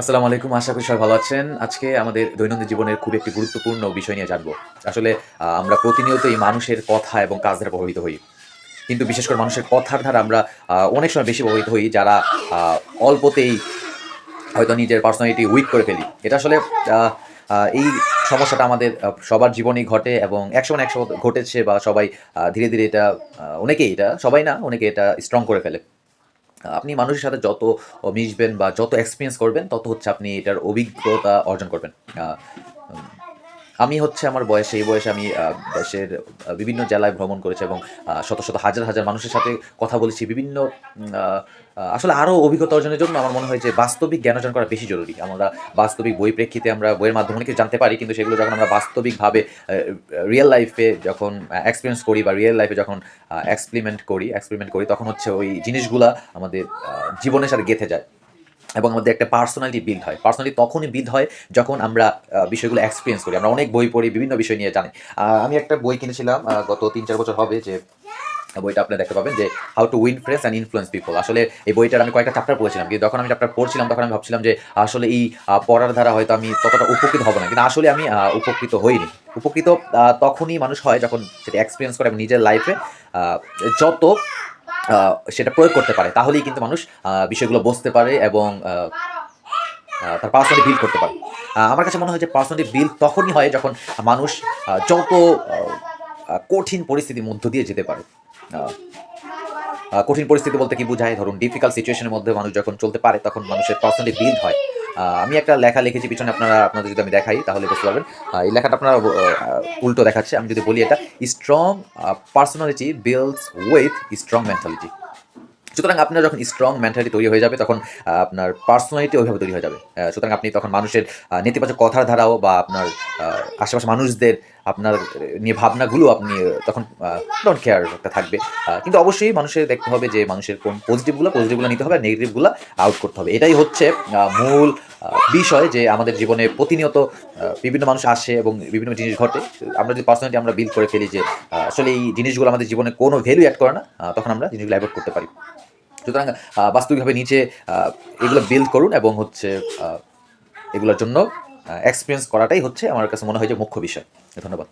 আসসালামু আলাইকুম। আশা করি সবাই ভালো আছেন। আজকে আমাদের দৈনন্দিন জীবনের খুব একটি গুরুত্বপূর্ণ বিষয় নিয়ে জানবো। আসলে আমরা প্রতিনিয়তই মানুষের কথা এবং কাজ দ্বারা প্রভাবিত হই। কিন্তু বিশেষ করে মানুষের কথার দ্বারা আমরা অনেক সময় বেশি প্রভাবিত হই যারা আ অল্পতেই হয়তো নিজের পার্সোনালিটি উইক করে ফেলি। এটা আসলে আ আ এই সমস্যাটা আমাদের সবার জীবনেই ঘটে এবং একসময় না একসময় ঘটেছে বা সবাই ধীরে, ধীরে এটা অনেকেই এটা সবাই না, অনেকে এটা স্ট্রং করে ফেলে। আপনি মানুষের সাথে যত মিশবেন বা যত এক্সপেরিয়েন্স করবেন, তত হচ্ছে আপনি এটার অভিজ্ঞতা অর্জন করবেন। আ উম আমি হচ্ছে আমার বয়সে এই বয়সে আমি দেশের বিভিন্ন জেলায় ভ্রমণ করেছি এবং শত, শত হাজার, হাজার মানুষের সাথে কথা বলেছি। বিভিন্ন আ আ আসলে আরো অভিজ্ঞতা অর্জনের জন্য আমার মনে হয় যে বাস্তবিক জ্ঞান অর্জন করা বেশি জরুরি। আমরা বাস্তবিক বই প্রেক্ষিতে আমরা বইয়ের মাধ্যমে অনেক কিছু জানতে পারি। কিন্তু সেগুলো যখন আমরা বাস্তবিকভাবে রিয়াল লাইফে যখন এক্সপেরিয়েন্স করি বা রিয়াল লাইফে যখন এক্সপেরিমেন্ট করি তখন হচ্ছে ওই জিনিসগুলা আমাদের জীবনের সাথে গেঁথে যায়। এবং আমাদের একটা পার্সোনালিটি বিল্ড হয়। পার্সোনালিটি তখনই বিল্ড হয় যখন আমরা বিষয়গুলো এক্সপেরিয়েন্স করি। আমরা অনেক বই পড়ি, বিভিন্ন বিষয় নিয়ে জানি। আমি একটা বই কিনেছিলাম গত ৩-৪ বছর হবে যে বইটা আপনারা দেখতে পাবেন যে 'how to win friends and influence people'. আসলে এই বইটার আমি কয়েকটা চ্যাপ্টার পড়েছিলাম। কিন্তু যখন আমি চ্যাপ্টার পড়ছিলাম তখন আমি ভাবছিলাম যে আসলে এই পড়ার দ্বারা হয়তো আমি ততটা উপকৃত হব না। কিন্তু আসলে আমি উপকৃত হইনি। উপকৃত তখনই মানুষ হয় যখন সেটা এক্সপেরিয়েন্স করে এবং নিজের লাইফে আ যত আ সেটা প্রয়োগ করতে পারে। তাহলেই কিন্তু মানুষ বিষয়গুলো বুঝতে পারে এবং তার পার্সোনালিটি বিল্ড করতে পারে। আমার কাছে মনে হয় যে পার্সোনালিটি বিল্ড তখনই হয় যখন মানুষ যত আ আ কঠিন পরিস্থিতির মধ্য দিয়ে যেতে পারে। আ কঠিন পরিস্থিতি বলতে কি বুঝায়? ধরুন ডিফিকাল্ট সিচুয়েশন এর মধ্যে মানুষ যখন চলতে পারে তখন মানুষের পার্সোনালিটি বিল্ড হয়। আমি একটা লেখা লিখেছি পিছনে আপনাদের যদি আমি দেখাই তাহলে বুঝতে পারবেন। এই লেখাটা আপনারা উল্টো দেখাচ্ছে। আমি যদি বলি এটা strong personality builds with strong mentality. সুতরাং আপনার যখন স্ট্রং মেন্টালিটি তৈরি হয়ে যাবে তখন আপনার পার্সোনালিটি ওইভাবে তৈরি হয়ে যাবে। সুতরাং আপনি তখন মানুষের নেতিবাচক কথার ধারাও বা আপনার আ আশেপাশের মানুষদের আপনার নিয়ে ভাবনাগুলো আপনি তখন ডোন্ট কেয়ার একটা থাকবে। কিন্তু অবশ্যই মানুষের দেখতে হবে যে মানুষের কোন পজিটিভগুলো নিতে হবে আর নেগেটিভগুলা আউট করতে হবে। এটাই হচ্ছে মূল বিষয় যে আমাদের জীবনে প্রতিনিয়ত বিভিন্ন মানুষ আসে এবং বিভিন্ন জিনিস ঘটে। আমরা যদি পার্সোনালিটি আমরা বিল্ড করে ফেলি যে আসলে এই জিনিসগুলো আমাদের জীবনে কোনো ভ্যালু এড করে না, তখন আমরা জিনিসগুলো এভয়েড করতে পারি। সুতরাং বাস্তবিকভাবে নিচে আ এগুলো বিল্ড করুন এবং হচ্ছে আ এগুলোর জন্য এক্সপেরিয়েন্স করাটাই হচ্ছে আমার কাছে মনে হয় যে মুখ্য বিষয়। ধন্যবাদ।